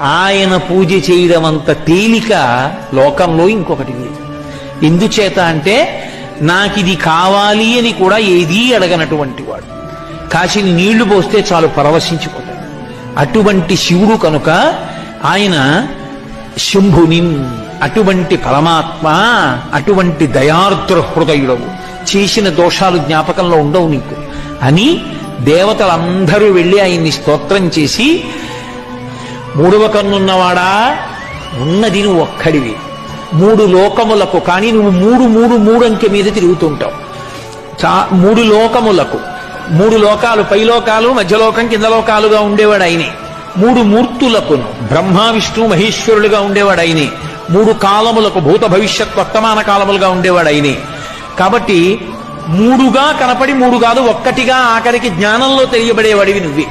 ఆయన పూజ చేయడం అంత తేలిక లోకంలో ఇంకొకటి లేదు. ఎందుచేత అంటే నాకిది కావాలి అని కూడా ఏదీ అడగనటువంటి వాడు. కాశీని నీళ్లు పోస్తే చాలు పరవశించిపోతాడు. అటువంటి శివుడు కనుక ఆయన శంభుని, అటువంటి పరమాత్మ, అటువంటి దయార్ద్ర హృదయుడవు, చేసిన దోషాలు జ్ఞాపకంలో ఉండవు నీకు అని దేవతలందరూ వెళ్ళి ఆయన్ని స్తోత్రం చేసి, మూడవ కన్నున్నవాడా, ఉన్నది నువ్వు ఒక్కడివి, మూడు లోకములకు, కానీ నువ్వు మూడు అంకె మీద తిరుగుతుంటావు. మూడు లోకములకు, మూడు లోకాలు, పైలోకాలు, మధ్యలోకం, కింద లోకాలుగా ఉండేవాడు ఆయనే. మూడు మూర్తులకును, బ్రహ్మ విష్ణు మహేశ్వరులుగా ఉండేవాడు ఆయనే. మూడు కాలములకు, భూత భవిష్యత్ వర్తమాన కాలములుగా ఉండేవాడు ఆయనే. కాబట్టి మూడుగా కనపడి మూడు కాదు ఒక్కటిగా ఆఖరికి జ్ఞానంలో తెలియబడేవాడివి నువ్వే.